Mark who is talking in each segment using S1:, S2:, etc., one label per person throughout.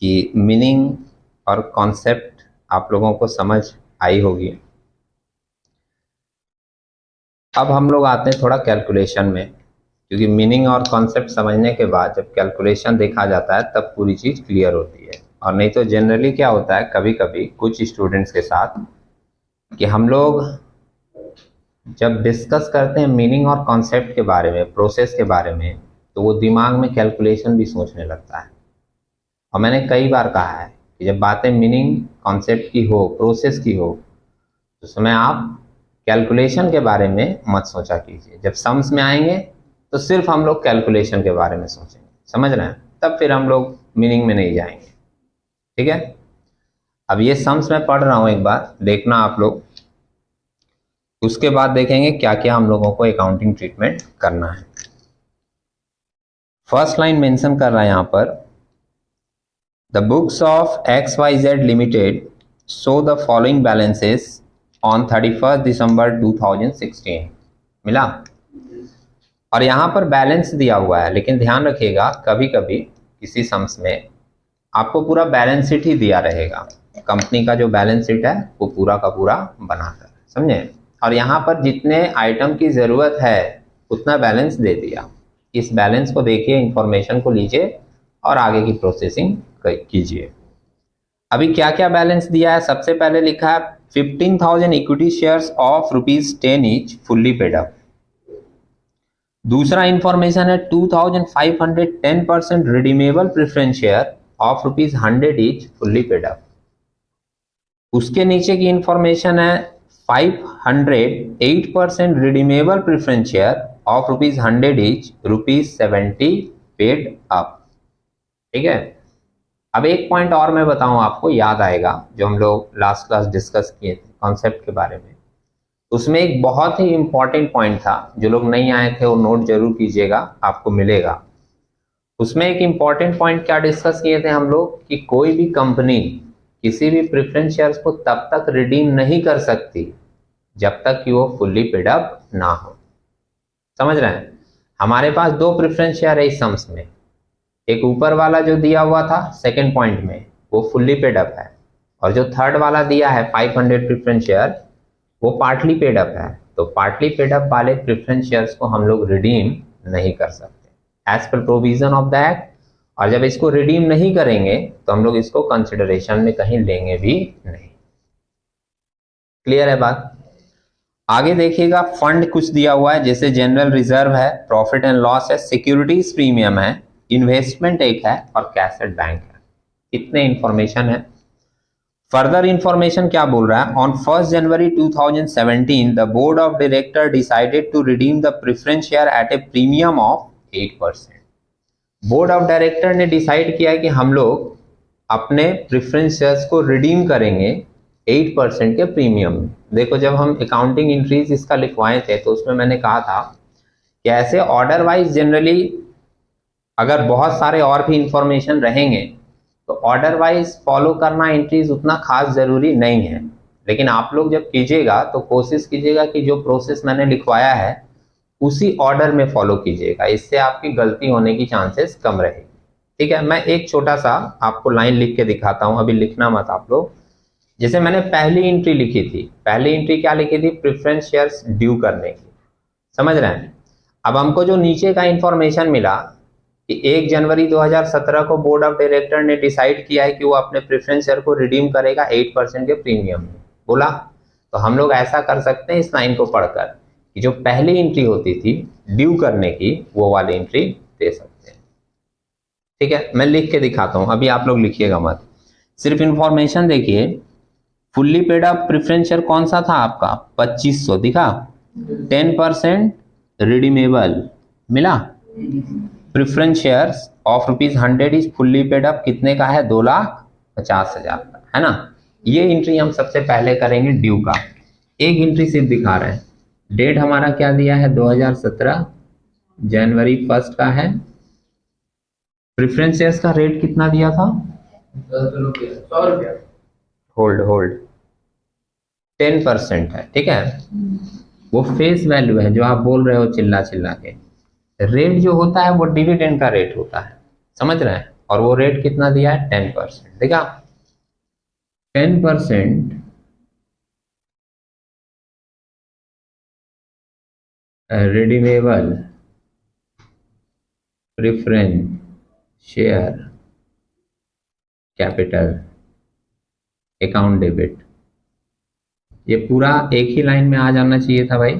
S1: कि मीनिंग और कॉन्सेप्ट आप लोगों को समझ आई होगी। अब हम लोग आते हैं थोड़ा कैलकुलेशन में, क्योंकि मीनिंग और कॉन्सेप्ट समझने के बाद जब कैलकुलेशन देखा जाता है तब पूरी चीज़ क्लियर होती है। और नहीं तो जनरली क्या होता है कभी कभी कुछ स्टूडेंट्स के साथ कि हम लोग जब डिस्कस करते हैं मीनिंग और कॉन्सेप्ट के बारे में, प्रोसेस के बारे में, तो वो दिमाग में कैलकुलेशन भी सोचने लगता है। और मैंने कई बार कहा है कि जब बातें मीनिंग कॉन्सेप्ट की हो, प्रोसेस की हो, तो उसमें आप कैलकुलेशन के बारे में मत सोचा कीजिए। जब सम्स में आएंगे तो सिर्फ हम लोग कैलकुलेशन के बारे में सोचेंगे, समझ रहे हैं, तब फिर हम लोग मीनिंग में नहीं जाएंगे। ठीक है, अब ये सम्स मैं पढ़ रहा हूं, एक बार देखना आप लोग, उसके बाद देखेंगे क्या क्या हम लोगों को अकाउंटिंग ट्रीटमेंट करना है। फर्स्ट लाइन मेंशन कर रहा है यहां पर, the books of XYZ limited show the following balances on 31 दिसंबर 2016। मिला? और यहाँ पर बैलेंस दिया हुआ है, लेकिन ध्यान रखिएगा कभी कभी किसी सम्स में आपको पूरा बैलेंस शीट ही दिया रहेगा। कंपनी का जो बैलेंस शीट है वो पूरा का पूरा बनाकर, समझे, और यहाँ पर जितने आइटम की ज़रूरत है उतना बैलेंस दे दिया। इस बैलेंस को देखिए, इंफॉर्मेशन को लीजिए और आगे की प्रोसेसिंग कीजिए। अभी क्या क्या बैलेंस दिया है, सबसे पहले लिखा है 15,000 equity shares of ₹10 each fully paid up. दूसरा इंफॉर्मेशन है 2,510% redeemable preference share of ₹100 each fully paid up. उसके नीचे की इंफॉर्मेशन है 508% redeemable preference share of ₹100 each ₹70 paid up. ठीक है, अब एक पॉइंट और मैं बताऊं आपको, याद आएगा, जो हम लोग लास्ट क्लास डिस्कस किए थे कॉन्सेप्ट के बारे में। उसमें एक बहुत ही इंपॉर्टेंट पॉइंट था, जो लोग नहीं आए थे वो नोट जरूर कीजिएगा, आपको मिलेगा। उसमें एक इंपॉर्टेंट पॉइंट क्या डिस्कस किए थे हम लोग, कि कोई भी कंपनी किसी भी प्रेफरेंस शेयर्स को तब तक रिडीम नहीं कर सकती जब तक कि वो फुल्ली पेड अप ना हो। समझ रहे हैं? हमारे पास दो प्रेफरेंस शेयर है इस सम्स में, एक ऊपर वाला जो दिया हुआ था सेकेंड पॉइंट में वो फुल्ली पेड अप है, और जो थर्ड वाला दिया है 500 प्रेफरेंस शेयर वो पार्टली पेड अप है। तो पार्टली पेड अप वाले प्रेफरेंस शेयर्स को हम लोग रिडीम नहीं कर सकते as per provision of the act, और जब इसको रिडीम नहीं करेंगे तो हम लोग इसको कंसिडरेशन में कहीं लेंगे भी नहीं। क्लियर है बात? आगे देखिएगा, फंड कुछ दिया हुआ है, जैसे जनरल रिजर्व है, प्रॉफिट एंड लॉस है, सिक्योरिटीज प्रीमियम है, इन्वेस्टमेंट एक है और कैश एट बैंक है। इतने इंफॉर्मेशन है। फर्दर इंफॉर्मेशन क्या बोल रहा है, on 1 January 2017 the board of director decided to redeem the preference share at a premium of 8%। Board of director ने डिसाइड किया कि हम लोग अपने प्रेफरेंस शेयर्स को रिडीम करेंगे 8% के प्रीमियम में। देखो, जब हम अकाउंटिंग एंट्रीज इसका लिखवाए थे तो उसमें मैंने कहा था कि ऐसे ऑर्डर वाइज जनरली अगर बहुत सारे और भी इंफॉर्मेशन रहेंगे तो ऑर्डर वाइज फॉलो करना एंट्रीज उतना खास जरूरी नहीं है, लेकिन आप लोग जब कीजिएगा तो कोशिश कीजिएगा कि जो प्रोसेस मैंने लिखवाया है उसी ऑर्डर में फॉलो कीजिएगा, इससे आपकी गलती होने की चांसेस कम रहेगी। ठीक है, मैं एक छोटा सा आपको लाइन लिख के दिखाता हूं, अभी लिखना मत आप लोग। जैसे मैंने पहली एंट्री लिखी थी, पहली एंट्री क्या लिखी थी, प्रेफरेंस शेयर्स ड्यू करने की, समझ रहे हैं। अब हमको जो नीचे का इंफॉर्मेशन मिला कि 1 जनवरी 2017 को बोर्ड ऑफ डायरेक्टर ने डिसाइड किया है कि वो अपने प्रेफरेंस शेयर को रिडीम करेगा 8% के प्रीमियम में, बोला, तो हम लोग ऐसा कर सकते हैं इस लाइन को पढ़कर कि जो पहली एंट्री होती थी ड्यू करने की वो वाली एंट्री दे सकते हैं। ठीक है, मैं लिख के दिखाता हूं, अभी आप लोग लिखिएगा मत, सिर्फ इंफॉर्मेशन देखिए। Fully paid up preference share कौन सा था आपका, 2500 दिखा, 10% रिडीमेबल मिला। Preference shares of ₹100 is fully paid up कितने का है, 2,50,000 का है ना। ये एंट्री हम सबसे पहले करेंगे ड्यू का। एक एंट्री सिर्फ दिखा रहे हैं, डेट हमारा क्या दिया है, 2017 जनवरी 1 का है। प्रेफरेंस शेयर्स का रेट कितना दिया था,
S2: 100 रुपया।
S1: होल्ड 10% है। ठीक है, वो फेस वैल्यू है जो आप बोल रहे हो चिल्ला चिल्ला के। रेट जो होता है वो डिविडेंड का रेट होता है, समझ रहे हैं। और वो रेट कितना दिया है 10%। देखा 10% redeemable preference share capital account debit, ये पूरा एक ही लाइन में आ जाना चाहिए था भाई,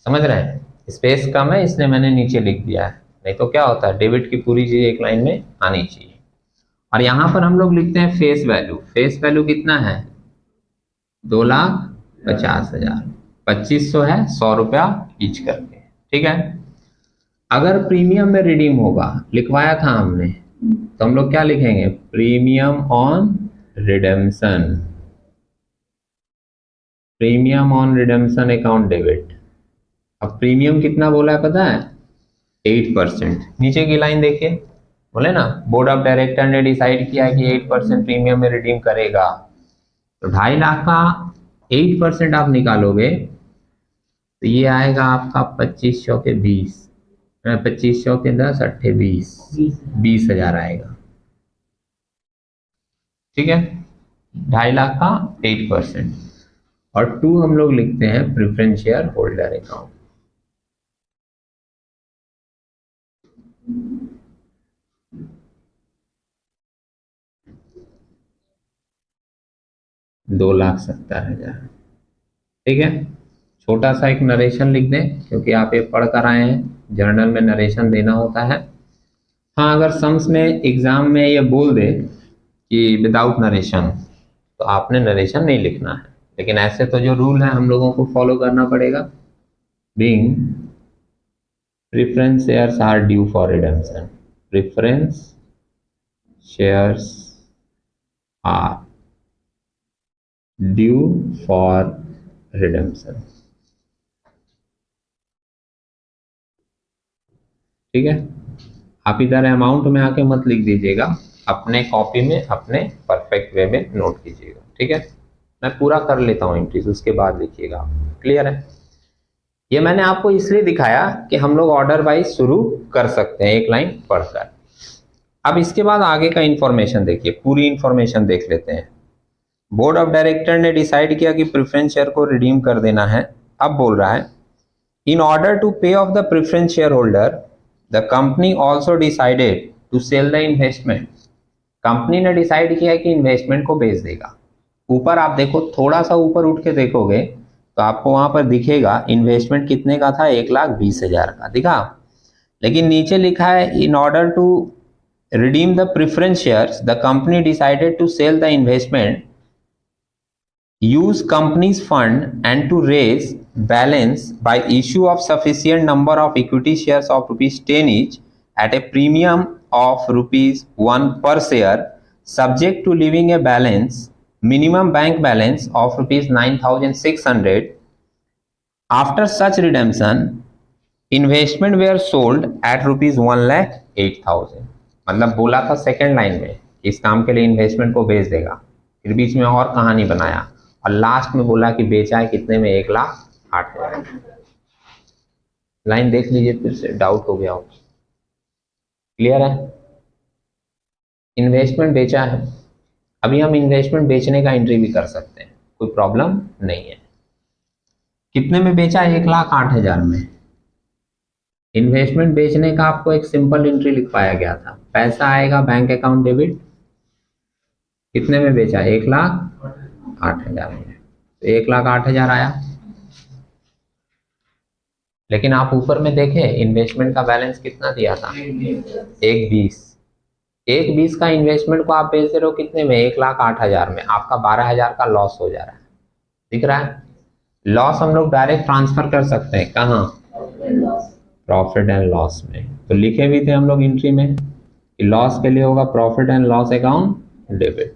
S1: समझ रहे हैं? स्पेस कम है इसलिए मैंने नीचे लिख दिया है, नहीं तो क्या होता है डेबिट की पूरी चीज एक लाइन में आनी चाहिए। और यहां पर हम लोग लिखते हैं फेस वैल्यू। फेस वैल्यू कितना है 2,50,000, 2500 है, 100 रुपया ईच करके, ठीक है। अगर प्रीमियम में रिडीम होगा, लिखवाया था हमने, तो हम लोग क्या लिखेंगे premium on redemption, premium on redemption account debit. अब प्रीमियम कितना बोला है पता है 8%। नीचे की लाइन देखिए, बोले ना बोर्ड ऑफ डायरेक्टर ने डिसाइड किया कि 8% प्रीमियम में रिडीम करेगा, तो 2.5 लाख का 8% आप निकालोगे तो ये आएगा आपका 2500 के 20, 2500 के 10 अट्ठे 20,000 आएगा, ठीक है। 2.5 लाख का 8%। और 2 हम लोग लिखते हैं प्रेफरेंस शेयर होल्डर अकाउंट। $2,70,000, ठीक है। छोटा सा एक नरेशन लिख दें क्योंकि आप ये पढ़ कर आए हैं, जर्नल में नरेशन देना होता है। हाँ अगर सम्स में एग्जाम में ये बोल दे कि विदाउट नरेशन तो आपने नरेशन नहीं लिखना है, लेकिन ऐसे तो जो रूल है हम लोगों को फॉलो करना पड़ेगा। Being preference shares are due for redemption, preference shares are due for redemption, ठीक है। आप इधर अमाउंट में आके मत लिख दीजिएगा, अपने कॉपी में अपने परफेक्ट वे में नोट कीजिएगा, ठीक है। मैं पूरा कर लेता हूँ एंट्रीज, उसके बाद लिखिएगा। क्लियर है? ये मैंने आपको इसलिए दिखाया कि हम लोग ऑर्डर वाइज शुरू कर सकते हैं एक लाइन पढ़कर। अब इसके बाद आगे का इंफॉर्मेशन देखिए, पूरी इंफॉर्मेशन देख लेते हैं। बोर्ड ऑफ डायरेक्टर ने डिसाइड किया कि प्रेफरेंस शेयर को रिडीम कर देना है। अब बोल रहा है in order to pay off the preference share holder the company also decided to sell the investment. Company ने डिसाइड किया कि इन्वेस्टमेंट को बेच देगा। ऊपर आप देखो, थोड़ा सा ऊपर उठ के देखोगे तो आपको वहां पर दिखेगा इन्वेस्टमेंट कितने का था 1,20,000 का, दिखा। लेकिन नीचे लिखा है in order to redeem the preference shares the company decided to sell the investment, use company's fund and to raise balance by issue of sufficient number of equity shares of ₹10 each at a premium of ₹1 per share, subject to leaving a balance minimum bank balance of ₹9,600. After such redemption investment were sold at ₹1,08,000। मतलब बोला था second line में इस काम के लिए investment को बेच देगा, फिर बीच में और कहानी बनाया और लास्ट में बोला कि बेचा है कितने में 1,08,000। लाइन देख लीजिए फिर से, डाउट हो गया हो। क्लियर है? इन्वेस्टमेंट बेचा है, अभी हम इन्वेस्टमेंट बेचने का एंट्री भी कर सकते हैं, कोई प्रॉब्लम नहीं है। कितने में बेचा है 1,08,000 में। इन्वेस्टमेंट बेचने का आपको एक सिंपल एंट्री लिखवाया गया था, पैसा आएगा बैंक अकाउंट डेबिट, कितने में बेचा 1,08,000 में, तो 1,08,000 आया। लेकिन आप ऊपर में देखें इन्वेस्टमेंट का बैलेंस कितना दिया था 1,20,000। 1,20,000 का इन्वेस्टमेंट को आप बेच दे रहे हो कितने में 1,08,000 में, आपका 12,000 का लॉस हो जा रहा है, दिख रहा है। लॉस हम लोग डायरेक्ट ट्रांसफर कर सकते हैं कहाँ, प्रॉफिट एंड लॉस में। तो लिखे भी थे हम लोग एंट्री में कि लॉस के लिए होगा profit and loss account debit,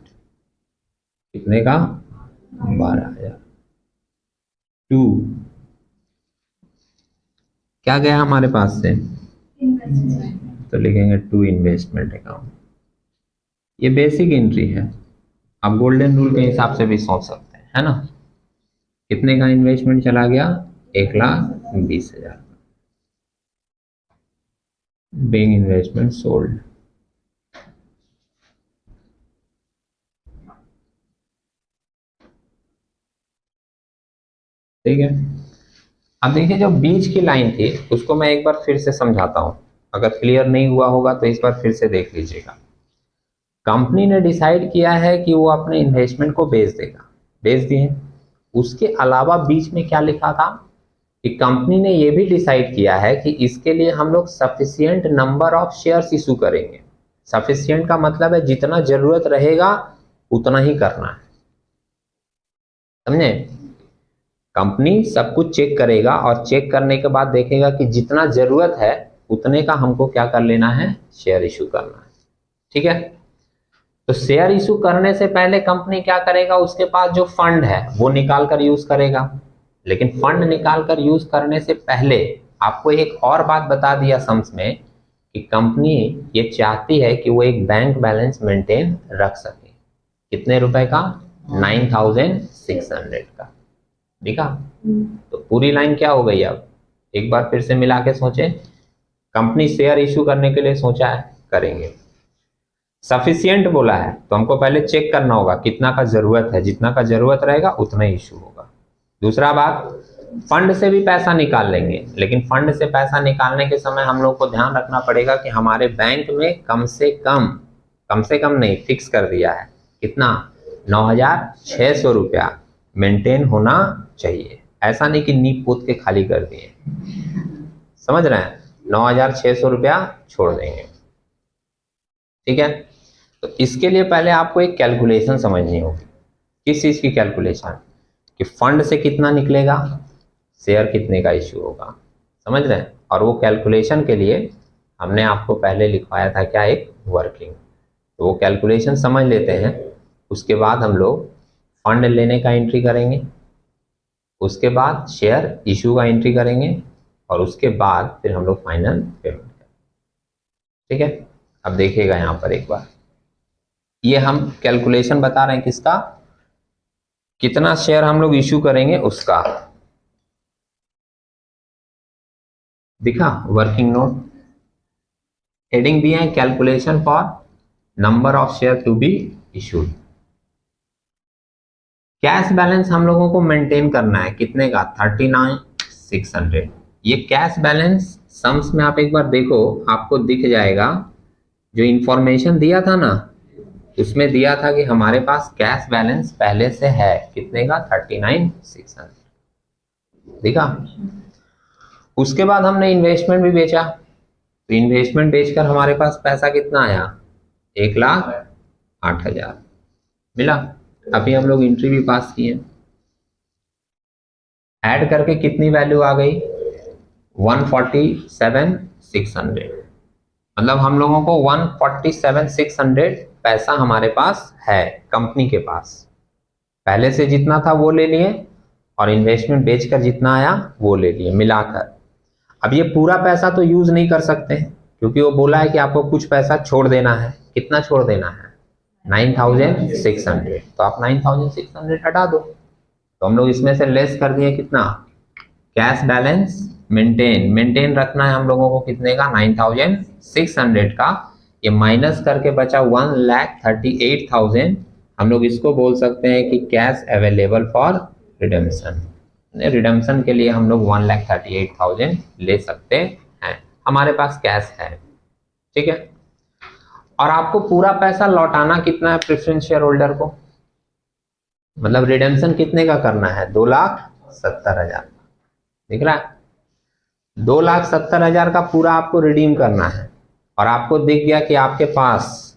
S1: कितने का 12,000। 2 क्या गया हमारे पास से, तो लिखेंगे 2 इन्वेस्टमेंट अकाउंट। ये बेसिक एंट्री है, आप गोल्डन रूल के हिसाब से भी सोच सकते हैं, है ना। कितने का इन्वेस्टमेंट चला गया 1,20,000। Being investment sold, ठीक है। अब देखिए जो बीच की लाइन थी उसको मैं एक बार फिर से समझाता हूं, अगर क्लियर नहीं हुआ होगा तो इस बार फिर से देख लीजिएगा। कंपनी ने डिसाइड किया है कि वो अपने इन्वेस्टमेंट को बेच देगा, बेच दिए। उसके अलावा बीच में क्या लिखा था कि कंपनी ने ये भी डिसाइड किया है कि इसके लिए हम लोग sufficient number of shares issue करेंगे। सफिशिएंट का मतलब है जितना जरूरत रहेगा उतना ही करना है, समझे। कंपनी सब कुछ चेक करेगा और चेक करने के बाद देखेगा कि जितना जरूरत है उतने का हमको क्या कर लेना है, शेयर इशू करना है। ठीक है। तो शेयर इशू करने से पहले कंपनी क्या करेगा, उसके पास जो फंड है वो निकाल कर यूज करेगा। लेकिन फंड निकाल कर यूज करने से पहले आपको एक और बात बता दिया सम्स में कि कंपनी ये चाहती है कि वो एक बैंक बैलेंस मेंटेन रख सके। कितने रुपए का, 9600 का। देखा। तो पूरी लाइन क्या हो गई, अब एक बार फिर से मिला के सोचे। कंपनी शेयर इशू करने के लिए सोचा है, करेंगे। सफिशिएंट बोला है तो हमको पहले चेक करना होगा कितना का जरूरत है, जितना का जरूरत रहेगा उतना ही इशू होगा। दूसरा बात, फंड से भी पैसा निकाल लेंगे, लेकिन फंड से पैसा निकालने के समय हम लोग को ध्यान रखना पड़ेगा कि हमारे बैंक में कम से कम नहीं, फिक्स कर दिया है कितना, 9600 रुपया मेंटेन होना चाहिए। ऐसा नहीं कि नींव पोत के खाली कर दिए, समझ रहे हैं, 9600 रुपया छोड़ देंगे। ठीक है। तो इसके लिए पहले आपको एक कैलकुलेशन समझनी होगी। किस चीज की कैलकुलेशन, कि फंड से कितना निकलेगा, शेयर कितने का इश्यू होगा, समझ रहे हैं। और वो कैलकुलेशन के लिए हमने आपको पहले लिखवाया था क्या, एक वर्किंग। तो वो कैलकुलेशन समझ लेते हैं, उसके बाद हम लोग फंड लेने का एंट्री करेंगे, उसके बाद शेयर इशू का एंट्री करेंगे, और उसके बाद फिर हम लोग फाइनल पेमेंट करेंगे। ठीक है। अब देखिएगा यहाँ पर एक बार, ये हम कैलकुलेशन बता रहे हैं किसका, कितना शेयर हम लोग इशू करेंगे उसका। दिखा वर्किंग नोट, हेडिंग दिए हैं calculation for number of share to be issued. Cash balance हम लोगों को मेंटेन करना है कितने का, 39,600। ये कैश बैलेंस सम्स में आप एक बार देखो, आपको दिख जाएगा। जो इंफॉर्मेशन दिया था ना, उसमें दिया था कि हमारे पास कैश बैलेंस पहले से है कितने का, 39,600। देखा। उसके बाद हमने इन्वेस्टमेंट भी बेचा, तो इन्वेस्टमेंट बेचकर हमारे पास पैसा कितना आया, 1,08,000 मिला। अभी हम लोग एंट्री भी पास किए, ऐड करके कितनी वैल्यू आ गई, 147,600। मतलब हम लोगों को 147,600 पैसा हमारे पास है कंपनी के पास। पहले से जितना था वो ले लिए, और इन्वेस्टमेंट बेचकर जितना आया वो ले लिए मिलाकर। अब ये पूरा पैसा तो यूज नहीं कर सकते, क्योंकि वो बोला है कि आपको कुछ पैसा छोड़ देना है। कितना छोड़ देना है, 9,600। तो आप 9,600 हटा दो, तो हम लोग इसमें से लेस कर दिए कितना, कैश बैलेंस मेंटेन रखना है हम लोगों को कितने का, 9,600 का। ये माइनस करके बचा 1,38,000। हम लोग इसको बोल सकते हैं कि cash available for redemption. Redemption के लिए हम लोग 1,38,000 ले सकते हैं, हमारे पास कैश है। ठीक है। और आपको पूरा पैसा लौटाना कितना है प्रेफरेंस शेयर होल्डर को, मतलब रिडेम्पशन कितने का करना है, 2,70,000। दिख रहा है, 2,70,000 का पूरा आपको रिडीम करना है। और आपको दिख गया कि आपके पास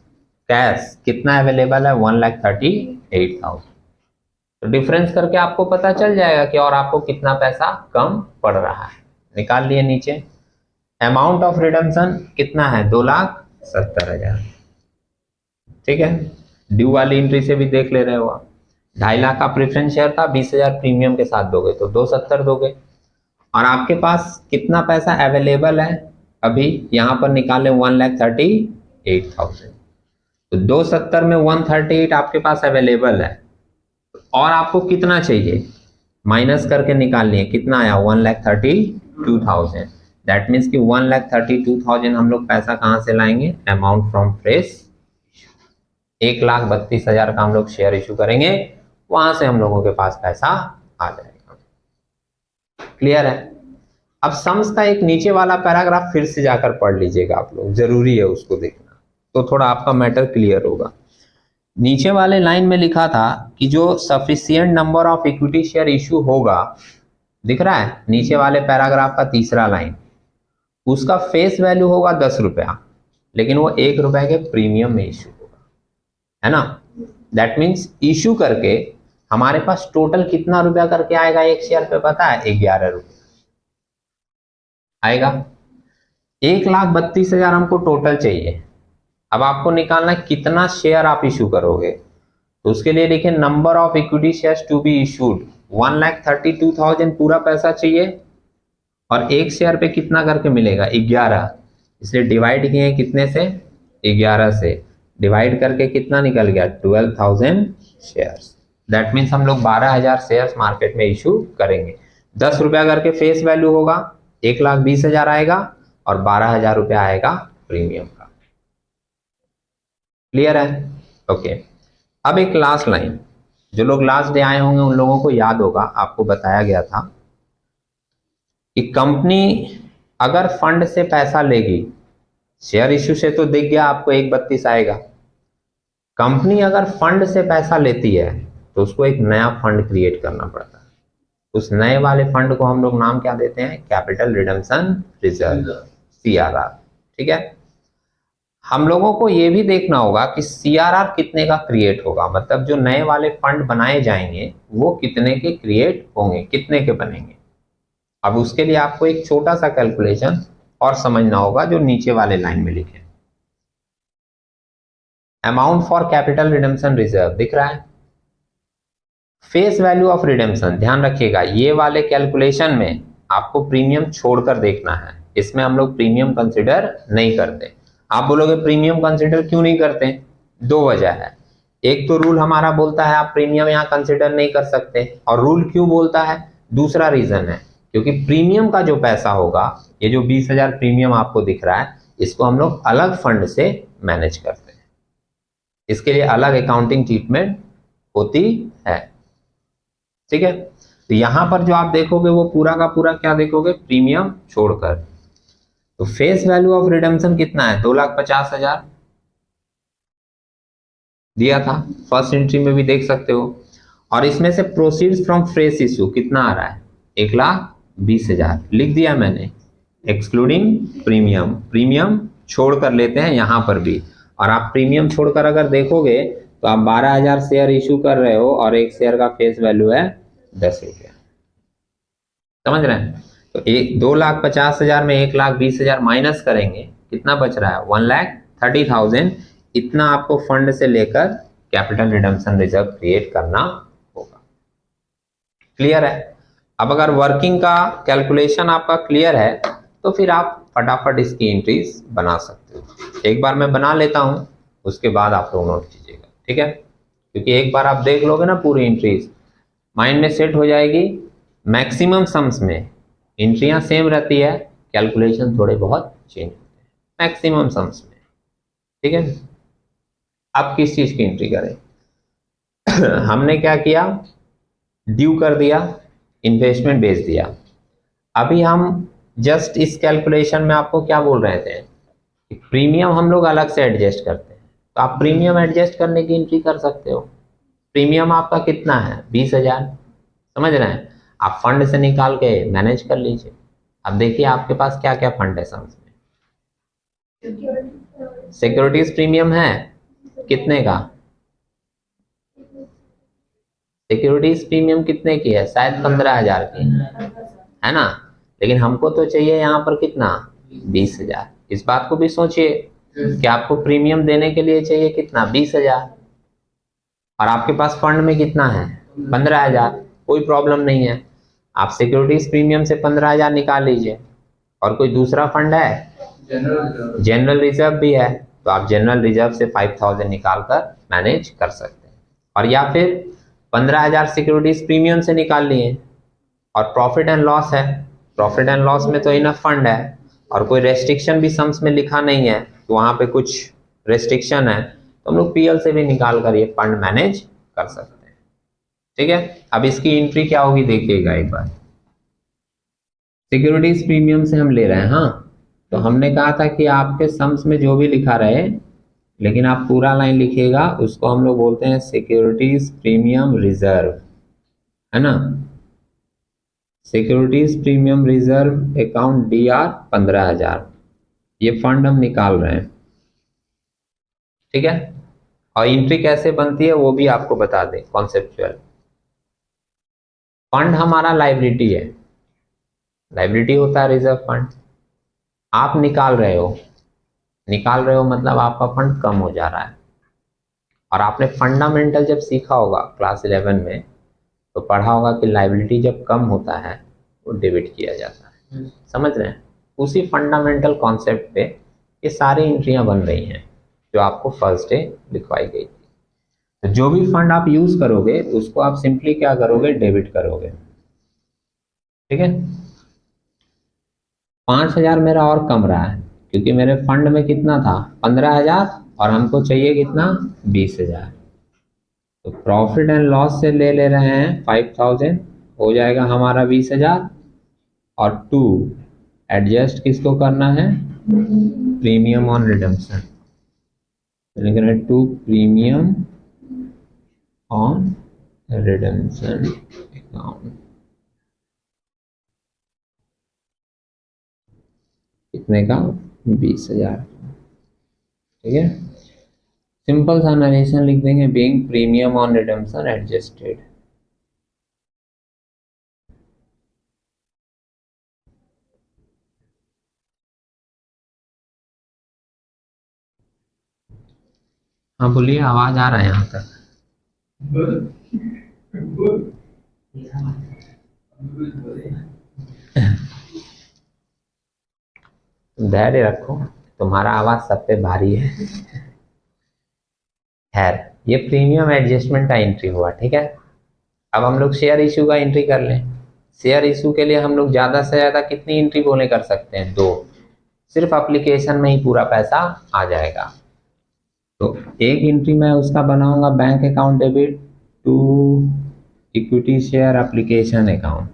S1: कैश कितना अवेलेबल है, 1,38,000। तो डिफरेंस करके आपको पता चल जाएगा कि और आपको कितना पैसा कम पड़ रहा है। निकाल लिए नीचे, अमाउंट ऑफ रिडम्पशन कितना है, 2,70,000। ठीक है। ड्यू वाली एंट्री से भी देख ले रहे हो आप, 2.5 लाख का प्रेफरेंस शेयर था, 20,000 प्रीमियम के साथ दोगे तो 270 दोगे। और आपके पास कितना पैसा अवेलेबल है अभी, यहां पर निकाले 1,38,000। तो 270 में 138 आपके पास अवेलेबल है, और आपको कितना चाहिए माइनस करके निकाल लिए, कितना आया, 1,32,000। दैट मीन्स कि 1,32,000 हम लोग पैसा कहां से लाएंगे, अमाउंट फ्रॉम फ्रेश। 1,32,000 का हम लोग शेयर इशू करेंगे, वहां से हम लोगों के पास पैसा आ जाएगा। क्लियर है? अब सम्स का एक नीचे वाला पैराग्राफ फिर से जाकर पढ़ लीजिएगा आप लोग, जरूरी है उसको देखना, तो थोड़ा आपका मैटर क्लियर होगा। नीचे वाले लाइन में लिखा था कि जो sufficient number of equity share issue होगा, दिख रहा है नीचे वाले पैराग्राफ का तीसरा लाइन, उसका फेस वैल्यू होगा 10 रुपया, लेकिन वो 1 रुपए के प्रीमियम में इशू होगा, है ना। दैट मीन्स इशू करके हमारे पास टोटल कितना रुपया करके आएगा एक शेयर पे, पता है? 11 रुपया आएगा। 1,32,000 हमको टोटल चाहिए। अब आपको निकालना है कितना शेयर आप इशू करोगे, तो उसके लिए लिखे number of equity shares to be issued 1,32,000 पूरा पैसा चाहिए, और एक शेयर पे कितना करके मिलेगा? 11, इसलिए डिवाइड किए कितने से? 11 से। डिवाइड करके कितना निकल गया? 12,000 शेयर्स। दैट मीन्स हम लोग 12,000 शेयर्स मार्केट में इशू करेंगे। 10 रुपया करके फेस वैल्यू होगा, 1,20,000 आएगा, और 12,000 रुपया आएगा प्रीमियम का। क्लियर है? ओके। अब एक लास्ट लाइन, जो लोग लास्ट डे आए होंगे उन लोगों को याद होगा, आपको बताया गया था कि कंपनी अगर फंड से पैसा लेगी, शेयर इश्यू से तो दिख गया आपको 1,32 आएगा। कंपनी अगर फंड से पैसा लेती है तो उसको एक नया फंड क्रिएट करना पड़ता है। उस नए वाले फंड को हम लोग नाम क्या देते हैं? Capital redemption reserve, CRR। ठीक है, हम लोगों को ये भी देखना होगा कि CRR कितने का क्रिएट होगा, मतलब जो नए वाले फंड बनाए जाएंगे वो कितने के क्रिएट होंगे, कितने के बनेंगे। अब उसके लिए आपको एक छोटा सा कैलकुलेशन और समझना होगा जो नीचे वाले लाइन में लिखे। Amount for capital redemption reserve दिख रहा है, फेस वैल्यू ऑफ रिडेम्पशन। ध्यान रखिएगा ये वाले कैलकुलेशन में आपको प्रीमियम छोड़कर देखना है, इसमें हम लोग प्रीमियम कंसिडर नहीं करते। आप बोलोगे प्रीमियम कंसिडर क्यों नहीं करते? 2 वजह है। एक तो रूल हमारा बोलता है आप प्रीमियम यहाँ कंसिडर नहीं कर सकते, और रूल क्यों बोलता है? दूसरा रीजन है क्योंकि प्रीमियम का जो पैसा होगा, ये जो 20,000 प्रीमियम आपको दिख रहा है, इसको हम लोग अलग फंड से मैनेज करते हैं, इसके लिए अलग अकाउंटिंग ट्रीटमेंट होती है। ठीक है, तो यहां पर जो आप देखोगे वो पूरा का पूरा क्या देखोगे? प्रीमियम छोड़कर। तो फेस वैल्यू ऑफ रिडेम्पशन कितना है? 2,50,000 दिया था, फर्स्ट एंट्री में भी देख सकते हो। और इसमें से प्रोसीड्स फ्रॉम फ्रेश इशू कितना आ रहा है? 1,20,000 लिख दिया मैंने, एक्सक्लूडिंग प्रीमियम। प्रीमियम छोड़ कर लेते हैं यहां पर भी, और आप प्रीमियम छोड़कर अगर देखोगे तो आप 12,000 शेयर इशू कर रहे हो, और एक शेयर का फेस वैल्यू है 10 रुपया। समझ रहे हैं? तो 2,50,000 में 1,20,000 माइनस करेंगे, कितना बच रहा है? 1,30,000। इतना आपको फंड से लेकर कैपिटल रिडेम्पशन रिजर्व क्रिएट करना होगा। क्लियर है? अब अगर वर्किंग का कैलकुलेशन आपका क्लियर है तो फिर आप फटाफट इसकी एंट्रीज बना सकते हो। एक बार मैं बना लेता हूं, उसके बाद आप लोग नोट कीजिएगा। ठीक है, क्योंकि एक बार आप देख लोगे ना पूरी एंट्रीज, माइंड में सेट हो जाएगी। मैक्सिमम सम्स में एंट्रियां सेम रहती है, कैलकुलेशन थोड़े बहुत चेंज होते हैं मैक्सिमम सम्स में। ठीक है, अब किस चीज की एंट्री करें? हमने क्या किया? ड्यू कर दिया, इन्वेस्टमेंट बेच दिया। अभी हम जस्ट इस कैलकुलेशन में आपको क्या बोल रहे थे? प्रीमियम हम लोग अलग से एडजस्ट करते हैं, तो आप प्रीमियम एडजस्ट करने की एंट्री कर सकते हो। प्रीमियम आपका कितना है? 20,000। समझ रहे हैं? आप फंड से निकाल के मैनेज कर लीजिए। अब देखिए आपके पास क्या क्या फंड है सम्स में। सिक्योरिटीज प्रीमियम है कितने का? सिक्योरिटीज प्रीमियम कितने की है? शायद 15,000 की है ना, लेकिन हमको तो चाहिए यहाँ पर कितना? 20,000। इस बात को भी सोचिए कि आपको प्रीमियम देने के लिए चाहिए कितना? 20,000, और आपके पास फंड में कितना है? 15,000। कोई प्रॉब्लम नहीं है, आप सिक्योरिटीज प्रीमियम से 15,000 निकाल लीजिए। और कोई दूसरा फंड है? जनरल रिजर्व भी है, तो आप जनरल रिजर्व से 5,000 निकाल कर मैनेज कर सकते हैं। और या फिर 15,000 सिक्योरिटीज प्रीमियम से निकाल लिए, और प्रॉफिट एंड लॉस है, प्रॉफिट एंड लॉस में तो इनफ फंड है, और कोई रेस्ट्रिक्शन भी सम्स में लिखा नहीं है, तो वहां पे कुछ रेस्ट्रिक्शन है, तो हम लोग PL से भी निकाल कर ये फंड मैनेज कर सकते हैं। ठीक है, अब इसकी एंट्री क्या होगी देखिएगा एक बार। सिक्योरिटीज प्रीमियम से हम ले रहे हैं। हाँ, तो हमने कहा था कि आपके सम्स में जो भी लिखा रहे, लेकिन आप पूरा लाइन लिखिएगा, उसको हम लोग बोलते हैं सिक्योरिटीज प्रीमियम रिजर्व, है ना। Securities premium reserve account DR 15,000, ये फंड हम निकाल रहे हैं, ठीक है। और एंट्री कैसे बनती है वो भी आपको बता दें, कॉन्सेप्चुअल। फंड हमारा लायबिलिटी है, लायबिलिटी होता है रिजर्व फंड। आप निकाल रहे हो मतलब आपका फंड कम हो जा रहा है। और आपने फंडामेंटल जब सीखा होगा क्लास 11 में, तो पढ़ा होगा कि लायबिलिटी जब कम होता है वो डेबिट किया जाता है। समझ रहे हैं? उसी फंडामेंटल कॉन्सेप्ट पे ये सारी एंट्रियां बन रही हैं जो आपको फर्स्ट डे लिखवाई गई थी। तो जो भी फंड आप यूज करोगे उसको आप सिंपली क्या करोगे, डेबिट करोगे, ठीक है। 5,000 मेरा और कम रहा है क्योंकि मेरे फंड में कितना था 15,000 और हमको चाहिए कितना 20,000। तो प्रॉफिट एंड लॉस से ले रहे हैं 5,000, हो जाएगा हमारा 20,000। और 2 एडजस्ट किसको करना है, प्रीमियम ऑन रिडम्पशन, लिखना है 2 प्रीमियम ऑन रिडम्पशन अकाउंट। कितने का 20,000, ठीक है। सिंपल सा नरेशन लिख देंगे, being premium on redemption adjusted. हाँ बोलिए, आवाज आ रहा है यहाँ तक। धैर्य रखो, तुम्हारा आवाज सब पे भारी है। खैर, ये प्रीमियम एडजस्टमेंट का एंट्री हुआ, ठीक है। अब हम लोग शेयर इशू का एंट्री कर लें। शेयर इशू के लिए हम लोग ज्यादा से ज्यादा कितनी एंट्री बोले कर सकते हैं, 2। सिर्फ एप्लीकेशन में ही पूरा पैसा आ जाएगा। तो एक एंट्री मैं उसका बनाऊंगा, bank account debit to equity share application account.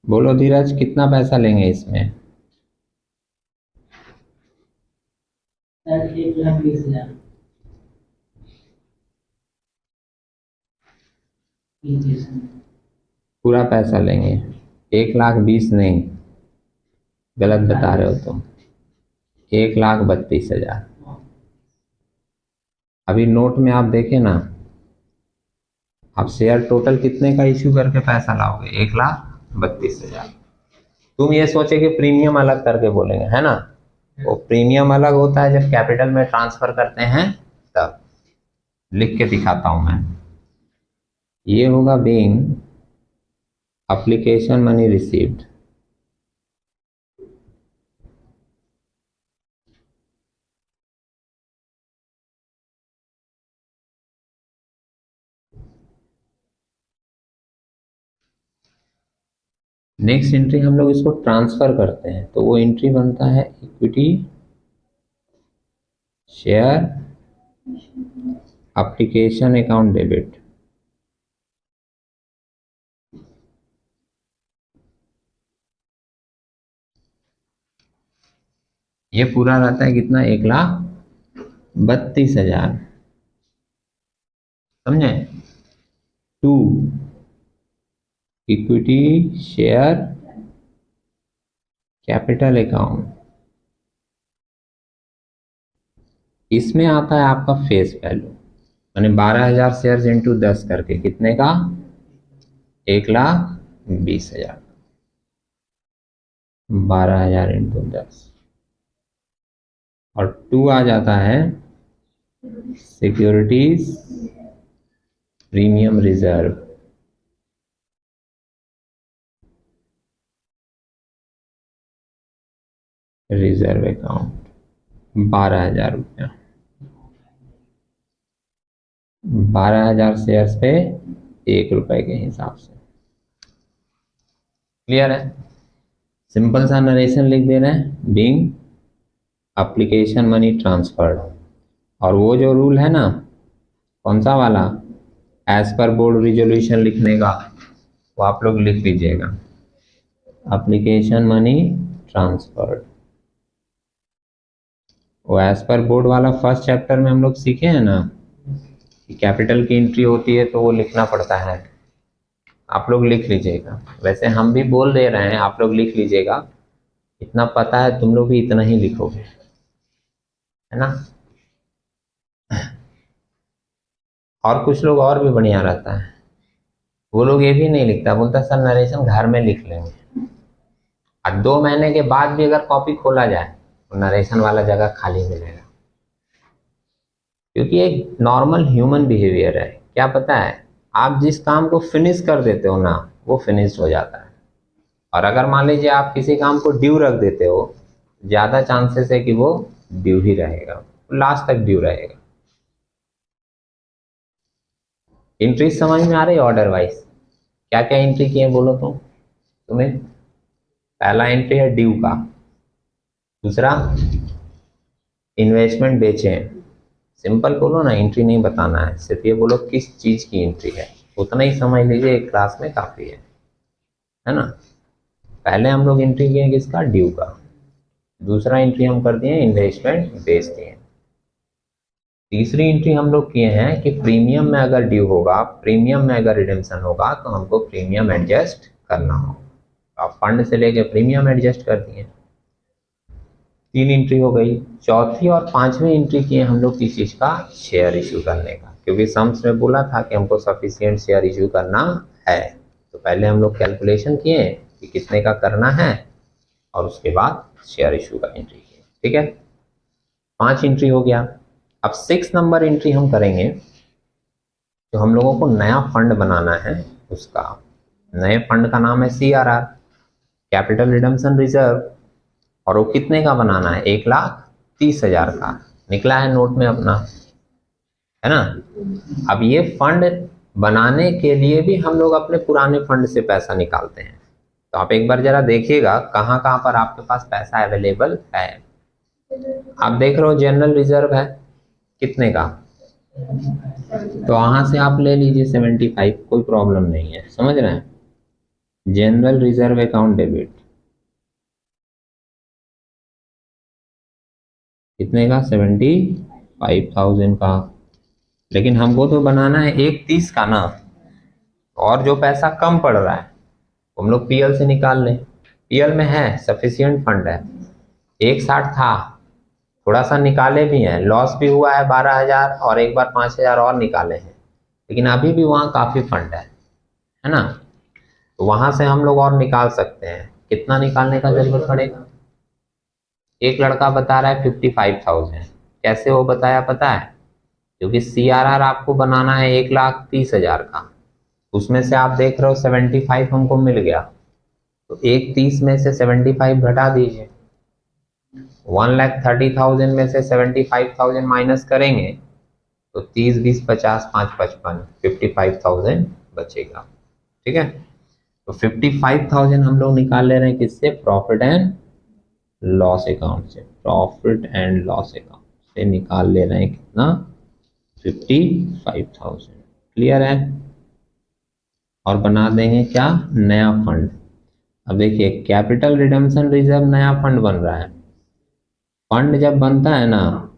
S1: बोलो धीरज, कितना पैसा लेंगे इसमें?
S2: 1,20,000।
S1: पूरा पैसा लेंगे, 1,20,000 नहीं, गलत बता रहे हो तुम, 1,32,000। अभी नोट में आप देखें ना, आप शेयर टोटल कितने का इश्यू करके पैसा लाओगे, 1,32,000। तुम ये सोचे कि प्रीमियम अलग करके बोलेंगे, है ना। वो प्रीमियम अलग होता है जब कैपिटल में ट्रांसफर करते हैं तब। लिख के दिखाता हूं मैं, ये होगा being application money received, next entry हम लोग इसको ट्रांसफर करते हैं, तो वो एंट्री बनता है equity share application account debit. ये पूरा रहता है कितना, 1,32,000, समझे। 2 इक्विटी शेयर कैपिटल अकाउंट, इसमें आता है आपका फेस वैल्यू, मैंने 12,000 शेयर इंटू 10 करके कितने का, 1,20,000। 12,000 इंटू 10 और 2 आ जाता है securities premium reserve, reserve account 12,000 रुपया। 12,000 शेयर्स पे 1 रुपए के हिसाब से। क्लियर है? सिंपल सा नरेशन लिख दे रहे हैं, बीइंग एप्लीकेशन मनी ट्रांसफर्ड। और वो जो रूल है ना, कौन सा वाला, एज पर बोर्ड रिजोल्यूशन लिखने का, वो आप लोग लिख लीजिएगा, एप्लीकेशन मनी ट्रांसफर्ड। वो एज पर बोर्ड वाला फर्स्ट चैप्टर में हम लोग सीखे हैं ना कि कैपिटल की एंट्री होती है तो वो लिखना पड़ता है, आप लोग लिख लीजिएगा। वैसे हम भी बोल दे रहे हैं, आप लोग लिख लीजिएगा, इतना पता है तुम लोग भी इतना ही लिखोगे, है ना। और कुछ लोग और भी बढ़िया रहता है, वो लोग ये भी नहीं लिखता, बोलता सर नरेशन घर में लिख लेंगे, और 2 महीने के बाद भी अगर कॉपी खोला जाए तो नरेशन वाला जगह खाली मिलेगा, क्योंकि एक नॉर्मल ह्यूमन बिहेवियर है। क्या पता है, आप जिस काम को फिनिश कर देते हो ना वो फिनिश हो जाता है, और अगर मान लीजिए आप किसी काम को ड्यू रख देते हो, ज़्यादा चांसेस है कि वो ड्यू ही रहेगा, लास्ट तक ड्यू रहेगा। एंट्री समझ में आ रही है ऑर्डर वाइज, क्या क्या एंट्री किए बोलो तो तुम्हें। पहला एंट्री है ड्यू का, दूसरा इन्वेस्टमेंट बेचे हैं, सिंपल बोलो ना, एंट्री नहीं बताना है, सिर्फ ये बोलो किस चीज की एंट्री है, उतना ही समझ लीजिए, एक क्लास में काफी है ना। पहले हम लोग एंट्री किए किसका, ड्यू का, दूसरा एंट्री हम कर दिए इन्वेस्टमेंट बेच दिए, तीसरी एंट्री हम लोग किए हैं कि प्रीमियम में अगर ड्यू होगा, प्रीमियम में अगर रिडेम्पशन होगा तो हमको प्रीमियम एडजस्ट करना हो, आप फंड से लेके प्रीमियम एडजस्ट कर दिए, 3 एंट्री हो गई। चौथी और 5वीं एंट्री किए हम लोग किस चीज़ का, शेयर इशू करने का, क्योंकि सम्स में बोला था कि हमको सफिशिएंट शेयर इशू करना है, तो पहले हम लोग कैलकुलेशन किए कि कितने का करना है और उसके बाद शेयर इशू का एंट्री किए, ठीक है। 5 एंट्री हो गया। अब 6 नंबर एंट्री हम करेंगे, तो हम लोगों को नया फंड बनाना है, उसका नए फंड का नाम है CRR, कैपिटल रिडम्पशन रिजर्व, और वो कितने का बनाना है, 1,30,000 का निकला है नोट में अपना, है ना। अब ये फंड बनाने के लिए भी हम लोग अपने पुराने फंड से पैसा निकालते हैं, तो आप एक बार जरा देखिएगा कहाँ कहाँ पर आपके पास पैसा अवेलेबल है। आप देख रहे हो जनरल रिजर्व है कितने का, तो वहां से आप ले लीजिए 75, कोई प्रॉब्लम नहीं है, समझ रहे हैं। जनरल रिजर्व अकाउंट डेबिट कितने का, 75,000 का, लेकिन हमको तो बनाना है 1,30 का ना, और जो पैसा कम पड़ रहा है हम लोग PL से निकाल लें, PL में है सफिशिएंट फंड है, 1,60 था, थोड़ा सा निकाले भी हैं, लॉस भी हुआ है 12,000 और एक बार 5,000 और निकाले हैं, लेकिन अभी भी वहाँ काफ़ी फंड है ना, तो वहाँ से हम लोग और निकाल सकते हैं। कितना निकालने का जरूरत पड़ेगा, एक लड़का बता रहा है 55,000, कैसे वो बताया पता है, क्योंकि CRR आपको बनाना है 1,30,000 का, उसमें से आप देख रहे हो 75 हमको मिल गया, तो 1,30 में से 75 घटा दीजिए, 1,30,000 में से 75,000 माइनस करेंगे तो 30, 20, 50, 5, 55, 55,000 बचेगा, ठीक है। तो 55,000 हम लोग निकाल ले रहे हैं किससे, प्रॉफिट एंड लॉस अकाउंट से, प्रॉफिट एंड लॉस अकाउंट से निकाल ले रहे हैं कितना, 55,000, क्लियर है। और बना देंगे क्या, नया फंड। अब देखिए कैपिटल रिडम्पशन रिजर्व नया फंड बन रहा है, फंड जब बनता है ना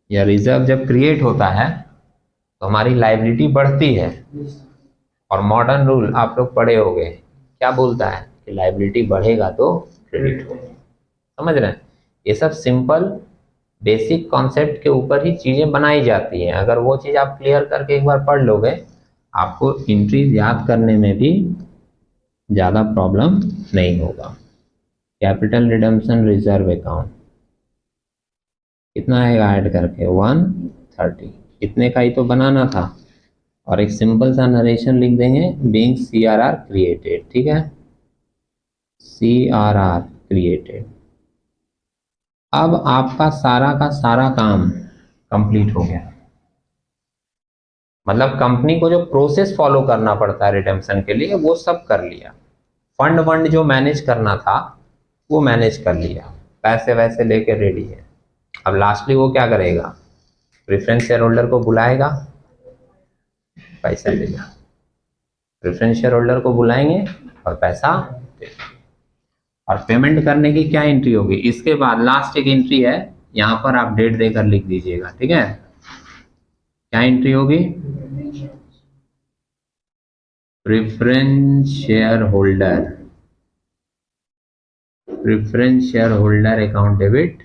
S1: या रिजर्व जब क्रिएट होता है तो हमारी लायबिलिटी बढ़ती है, और मॉडर्न रूल आप लोग पढ़े होंगे, क्या बोलता है कि लायबिलिटी बढ़ेगा तो क्रेडिट होगा, समझ रहे हैं। ये सब सिंपल बेसिक कॉन्सेप्ट के ऊपर ही चीज़ें बनाई जाती हैं, अगर वो चीज़ आप क्लियर करके एक बार पढ़ लोगे आपको एंट्रीज याद करने में भी ज़्यादा प्रॉब्लम नहीं होगा। कैपिटल रिडम्पशन रिजर्व अकाउंट कितना आएगा ऐड करके, 130, इतने का ही तो बनाना था, और एक सिंपल सा नरेशन लिख देंगे, बीइंग CRR क्रिएटेड, ठीक है, CRR क्रिएटेड। अब आपका सारा का सारा काम कंप्लीट हो गया, मतलब कंपनी को जो प्रोसेस फॉलो करना पड़ता है रिडेम्पशन के लिए वो सब कर लिया, फंड वंड जो मैनेज करना था वो मैनेज कर लिया, पैसे वैसे लेके रेडी है। अब लास्टली वो क्या करेगा, प्रेफरेंस शेयर होल्डर को बुलाएगा, पैसा देगा। प्रेफरेंस शेयर होल्डर को बुलाएंगे और पैसा देगा। और पेमेंट करने की क्या एंट्री होगी, इसके बाद लास्ट एक एंट्री है, यहाँ पर आप डेट देकर लिख दीजिएगा, ठीक है। क्या एंट्री होगी, preference share holder, preference share holder account debit,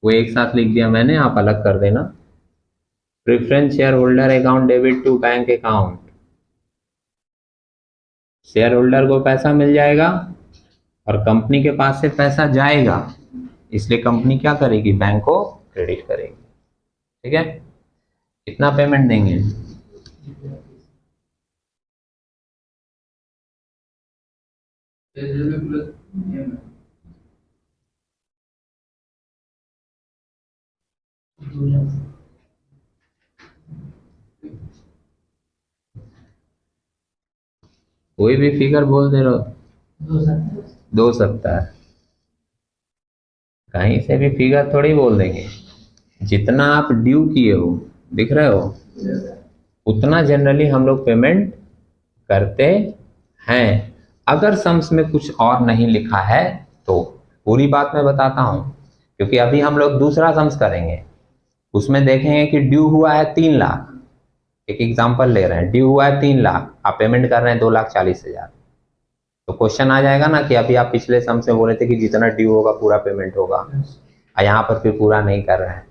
S1: वो एक साथ लिख दिया मैंने, आप अलग कर देना। Preference share holder account debit to bank account, share holder को पैसा मिल जाएगा और कंपनी के पास से पैसा जाएगा, इसलिए कंपनी क्या करेगी, बैंक को क्रेडिट करेगी, ठीक है। कितना पेमेंट देंगे, कोई भी फिगर बोल दे रहे हो, 2 सप्ताह, कहीं से भी फिगर थोड़ी बोल देंगे। जितना आप ड्यू किए हो, दिख रहे हो, उतना जनरली हम लोग पेमेंट करते हैं। अगर सम्स में कुछ और नहीं लिखा है तो पूरी बात मैं बताता हूं, क्योंकि अभी हम लोग दूसरा सम्स करेंगे, उसमें देखेंगे कि ड्यू हुआ है 3 लाख, एक एग्जांपल ले रहे हैं, ड्यू हुआ है 3 लाख, आप पेमेंट कर रहे हैं 2,40,000, तो क्वेश्चन आ जाएगा ना कि अभी आप पिछले सम से बोले थे कि जितना ड्यू होगा पूरा पेमेंट होगा, और यहाँ पर फिर पूरा नहीं कर रहे हैं।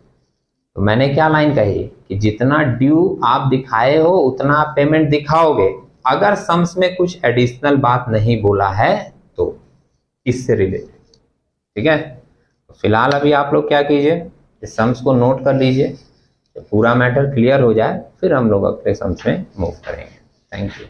S1: तो मैंने क्या लाइन कही कि जितना ड्यू आप दिखाए हो उतना आप पेमेंट दिखाओगे, अगर सम्स में कुछ एडिशनल बात नहीं बोला है तो इससे रिलेटेड, ठीक है। तो फिलहाल अभी आप लोग क्या कीजिए, इस सम्स को नोट कर लीजिए, तो पूरा मैटर क्लियर हो जाए फिर हम लोग अगले सम्स में मूव करेंगे। Thank you.